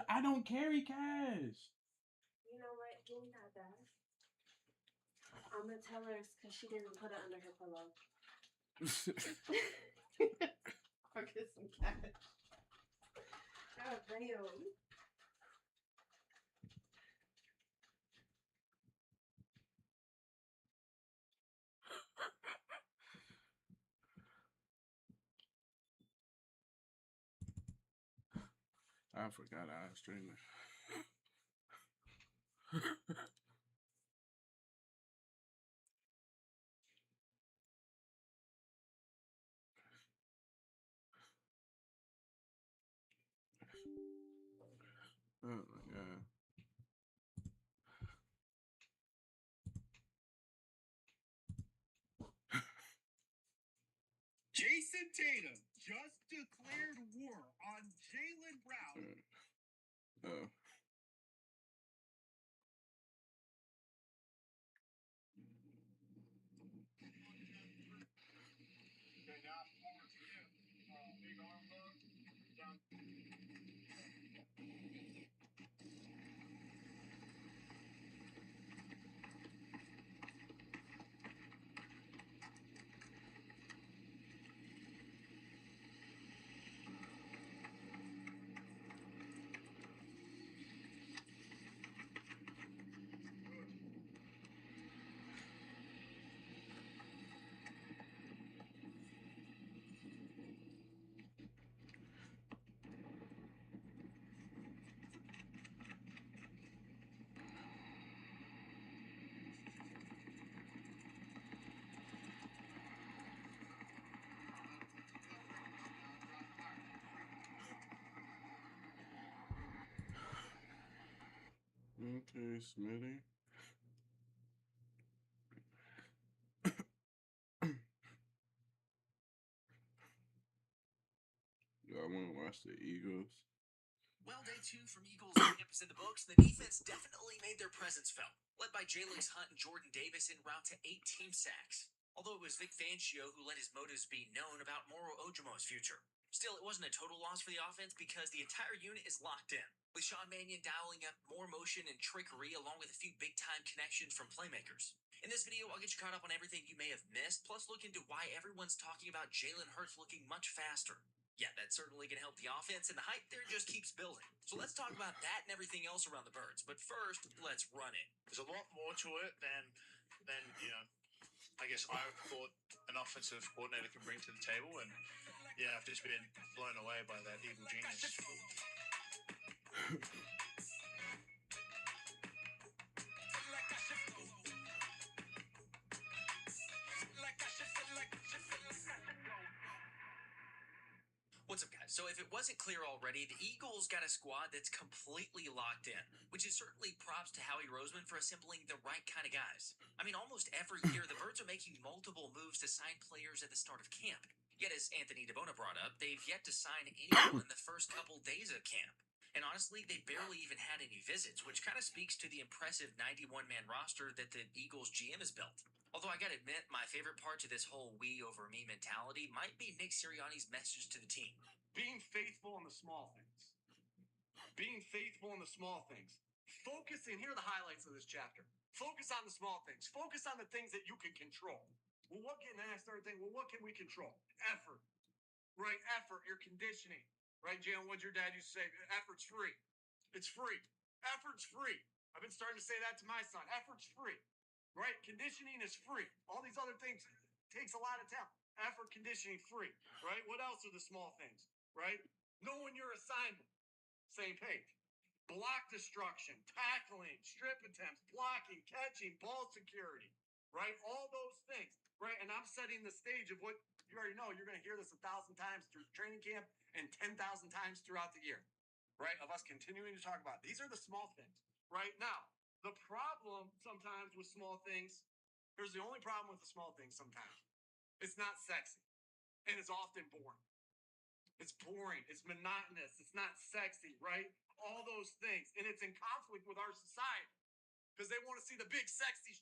I don't carry cash. You know what? Give me that back. I'm gonna tell her it's because she didn't put it under her pillow. Or get some cash. God damn. I forgot I was streaming. Oh my god. Jason Tatum just declared war on Jaylen Brown. Oh. Okay, Smitty. Do I want to watch the Eagles? Well, day 2 from Eagles camp is in the books, and the defense definitely made their presence felt, led by Jalen Hunt and Jordan Davis en route to 8 team sacks. Although it was Vic Fangio who let his motives be known about Moro Ojomo's future. Still, it wasn't a total loss for the offense because the entire unit is locked in, with Sean Mannion dialing up more motion and trickery along with a few big-time connections from playmakers. In this video, I'll get you caught up on everything you may have missed, plus look into why everyone's talking about Jalen Hurts looking much faster. Yeah, that's certainly going to help the offense, and the hype there just keeps building. So let's talk about that and everything else around the Birds. But first, let's run it. There's a lot more to it than I guess I thought an offensive coordinator can bring to the table, and yeah, I've just been blown away by that evil genius. What's up, guys? So if it wasn't clear already, the Eagles got a squad that's completely locked in, which is certainly props to Howie Roseman for assembling the right kind of guys. I mean, almost every year, the Birds are making multiple moves to sign players at the start of camp. Yet, as Anthony DeBona brought up, they've yet to sign anyone in the first couple days of camp. And honestly, they barely even had any visits, which kind of speaks to the impressive 91-man roster that the Eagles GM has built. Although I gotta admit, my favorite part to this whole we over me mentality might be Nick Sirianni's message to the team. Being faithful in the small things. Being faithful in the small things. Focusing, here are the highlights of this chapter. Focus on the small things. Focus on the things that you can control. Well, what can I start thinking? Well, what can we control? Effort. Right? Effort, your conditioning. Right, Jalen? What'd your dad used to say? Effort's free. It's free. Effort's free. I've been starting to say that to my son. Effort's free. Right? Conditioning is free. All these other things takes a lot of talent. Effort, conditioning, free. Right? What else are the small things? Right? Knowing your assignment. Same page. Block destruction, tackling, strip attempts, blocking, catching, ball security. Right? All those things. Right? And I'm setting the stage of what you already know. You're going to hear this 1,000 times through training camp and 10,000 times throughout the year. Right? Of us continuing to talk about. These are the small things. Right? Now, the problem sometimes with small things, here's the only problem with the small things sometimes. It's not sexy. And it's often boring. It's boring. It's monotonous. It's not sexy, right? All those things. And it's in conflict with our society because they want to see the big sexy.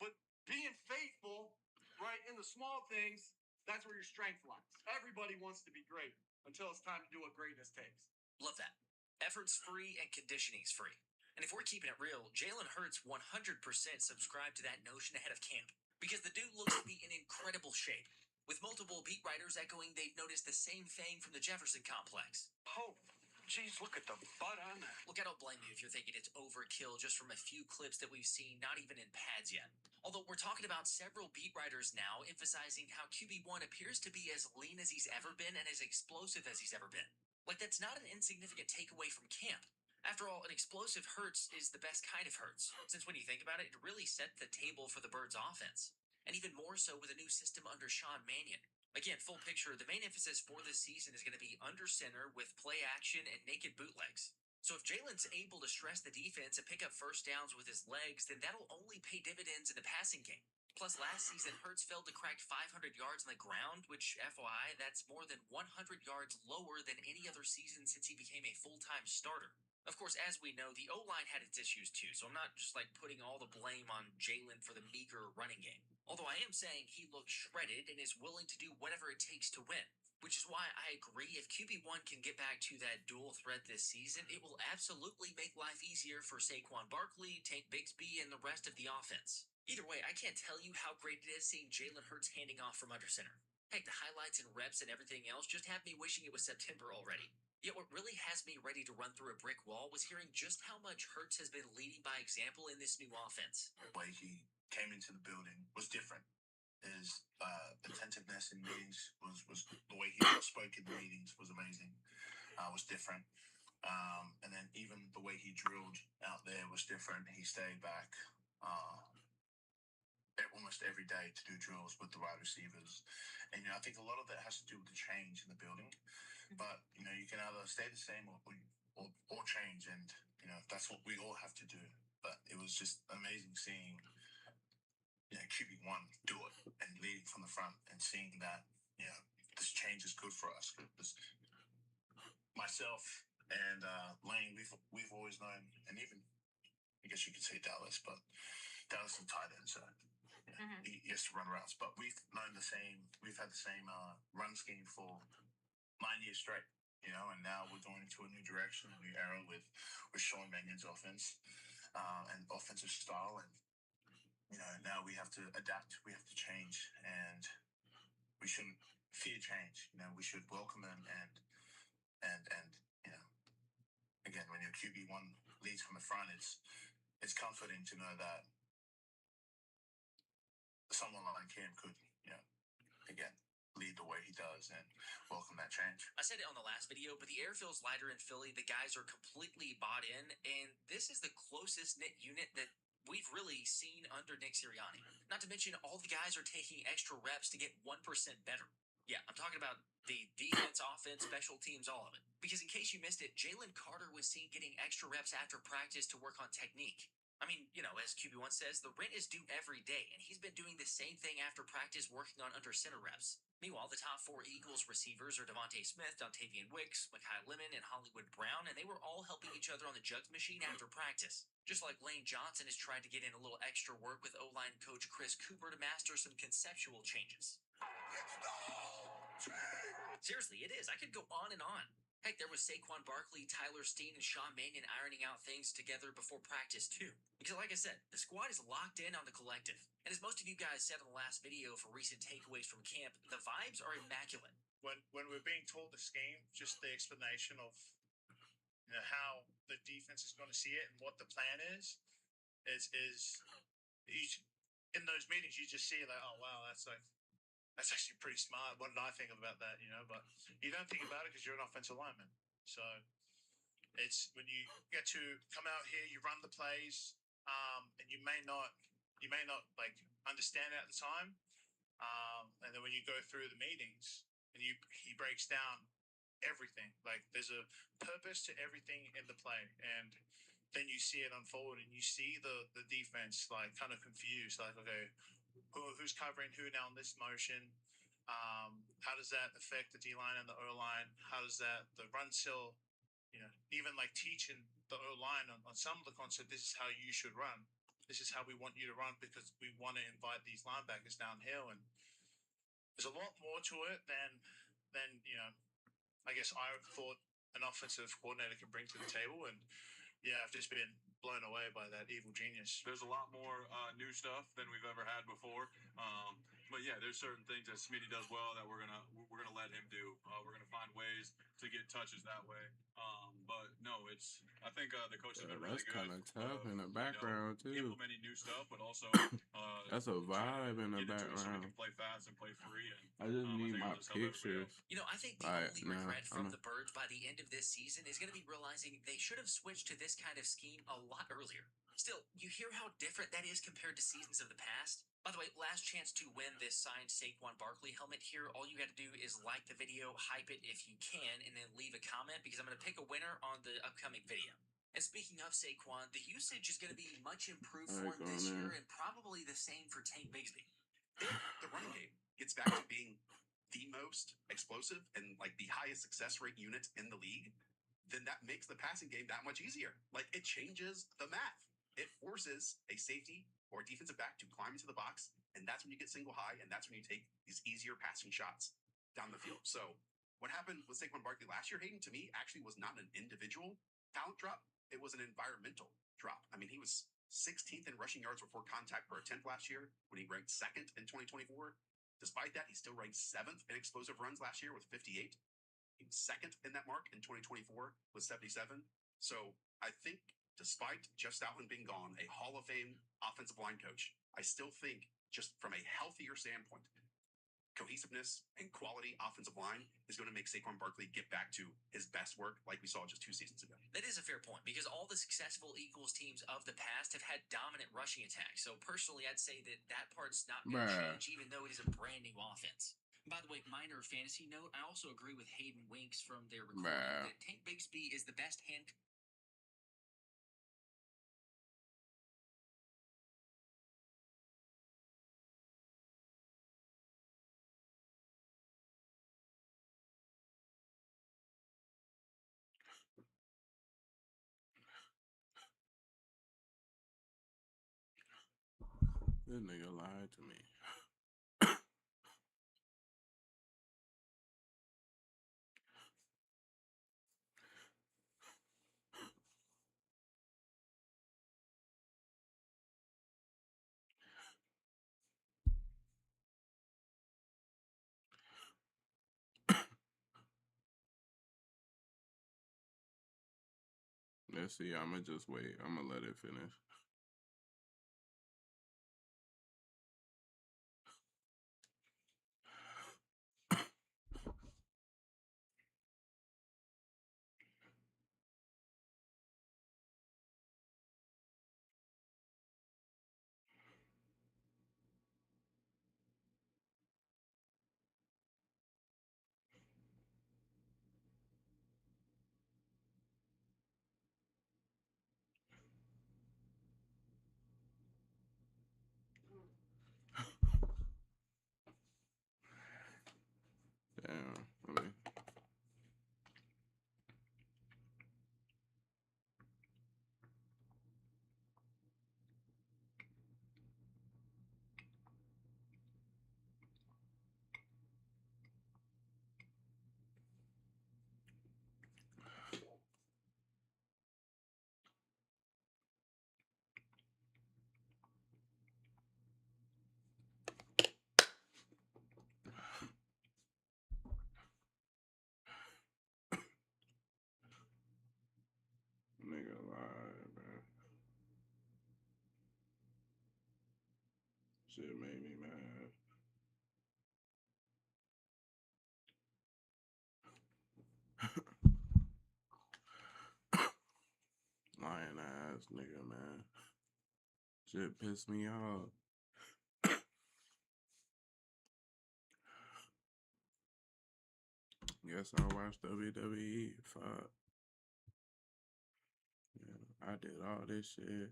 But being faithful, right, in the small things, that's where your strength lies. Everybody wants to be great until it's time to do what greatness takes. Love that. Effort's free and conditioning's free. And if we're keeping it real, Jalen Hurts 100% subscribed to that notion ahead of camp because the dude looks to be in incredible shape, with multiple beat writers echoing they've noticed the same thing from the Jefferson complex. Oh, geez, look at the butt on that. Look, I don't blame you if you're thinking it's overkill just from a few clips that we've seen, not even in pads yet. Although we're talking about several beat writers now emphasizing how QB1 appears to be as lean as he's ever been and as explosive as he's ever been. Like, that's not an insignificant takeaway from camp. After all, an explosive Hurts is the best kind of Hurts, since when you think about it, it really set the table for the Birds' offense. And even more so with a new system under Sean Mannion. Again, full picture, the main emphasis for this season is going to be under center with play action and naked bootlegs. So if Jalen's able to stress the defense and pick up first downs with his legs, then that'll only pay dividends in the passing game. Plus, last season, Hurts failed to crack 500 yards on the ground, which, FYI, that's more than 100 yards lower than any other season since he became a full-time starter. Of course, as we know, the O-line had its issues too, so I'm not just putting all the blame on Jalen for the meager running game. Although I am saying he looks shredded and is willing to do whatever it takes to win. Which is why I agree if QB1 can get back to that dual threat this season, it will absolutely make life easier for Saquon Barkley, Tank Bigsby, and the rest of the offense. Either way, I can't tell you how great it is seeing Jalen Hurts handing off from under center. Heck, the highlights and reps and everything else just have me wishing it was September already. Yet what really has me ready to run through a brick wall was hearing just how much Hurts has been leading by example in this new offense. The way he came into the building was different. His attentiveness in meetings was the way he spoke in the meetings was amazing. Was different. And then even the way he drilled out there was different. He stayed back almost every day to do drills with the wide receivers. And I think a lot of that has to do with the change in the building. But you can either stay the same or change, and that's what we all have to do. But it was just amazing seeing QB1 do it and leading from the front and seeing that this change is good for us. Because myself and Lane, we've always known, and even I guess you could say Dallas, but Dallas is tight end, so he has to run routes. But we've known the same. We've had the same run scheme for 9 years straight. And now we're going into a new direction, a new era with Sean Mannion's offense and offensive style, and now we have to adapt, we have to change, and we shouldn't fear change. We should welcome them, and again, when your QB1 leads from the front, it's comforting to know that someone like him could, again, lead the way he does and welcome that change. I said it on the last video, but the air feels lighter in Philly. The guys are completely bought in, and this is the closest knit unit that we've really seen under Nick Sirianni. Not to mention, all the guys are taking extra reps to get 1% better. Yeah, I'm talking about the defense, offense, special teams, all of it. Because in case you missed it, Jalen Carter was seen getting extra reps after practice to work on technique. I mean, as QB1 says, the rent is due every day, and he's been doing the same thing after practice working on under center reps. Meanwhile, the top 4 Eagles receivers are Devontae Smith, Dontavian Wicks, Mekhi Lemon, and Hollywood Brown, and they were all helping each other on the jugs machine after practice. Just like Lane Johnson has tried to get in a little extra work with O-line coach Chris Cooper to master some conceptual changes. Seriously, it is. I could go on and on. Heck, there was Saquon Barkley, Tyler Steen, and Sean Mannion ironing out things together before practice, too. Because like I said, the squad is locked in on the collective. And as most of you guys said in the last video for recent takeaways from camp, the vibes are immaculate. When we're being told the scheme, just the explanation of how the defense is going to see it and what the plan is in those meetings you just see like, oh wow, that's actually pretty smart. What did I think about that? But you don't think about it because you're an offensive lineman. So it's when you get to come out here, you run the plays, and you may not like understand it at the time, and then when you go through the meetings and he breaks down everything, like there's a purpose to everything in the play, and then you see it unfold and you see the defense like kind of confused, like, okay, who's covering who now in this motion? How does that affect the D-line and the O-line? How does the run still, even like teaching the O-line on some of the concept, this is how you should run. This is how we want you to run because we want to invite these linebackers downhill. And there's a lot more to it than I guess I thought an offensive coordinator can bring to the table. And yeah, I've just been blown away by that evil genius. There's a lot more new stuff than we've ever had before. But yeah, there's certain things that Smitty does well that we're gonna let him do. We're gonna find ways to get touches that way. But no, I think the coaches are really That's good. kind of tough in the you know, background too. implementing new stuff, but also That's a trying to vibe in the get it to us so we background. can play fast and play free. And I just I need think my it'll just help everybody pictures. else. You know, I think the Alright, only nah, regret from I'm the Birds by the end of this season is going to be realizing they should have switched to this kind of scheme a lot earlier. Still, you hear how different that is compared to seasons of the past? By the way, last chance to win this signed Saquon Barkley helmet here. All you got to do is like the video, hype it if you can, and then leave a comment because I'm going to pick a winner on the upcoming video. And speaking of Saquon, the usage is going to be much improved for Alright, him go this on year there. and probably the same for Tank Bigsby. If the running game gets back to being the most explosive and like the highest success rate unit in the league, then that makes the passing game that much easier. Like it changes the math. It forces a safety or a defensive back to climb into the box, and that's when you get single high, and that's when you take these easier passing shots down the field. So what happened with Saquon Barkley last year, Hayden, to me actually was not an individual talent drop. It was an environmental drop. I mean, he was 16th in rushing yards before contact per attempt last year when he ranked second in 2024. Despite that, he still ranked 7th in explosive runs last year with 58. He was second in that mark in 2024 with 77. So I think despite Jeff Stoutland being gone, a Hall of Fame offensive line coach, I still think just from a healthier standpoint, cohesiveness and quality offensive line is going to make Saquon Barkley get back to his best work like we saw just 2 seasons ago. That is a fair point because all the successful Eagles teams of the past have had dominant rushing attacks. So personally, I'd say that part's not going to Bruh. change, even though it is a brand new offense. By the way, minor fantasy note, I also agree with Hayden Winks from their recording Bruh. that Tank Bigsby is the best hand. This nigga lied to me. Let's see. I'ma just wait. I'ma let it finish. Damn. Let me. Nigga lied, man. Shit made me mad. Lying ass nigga, man. Shit pissed me off. Guess I'll watch WWE. Fuck. Yeah, I did all this shit.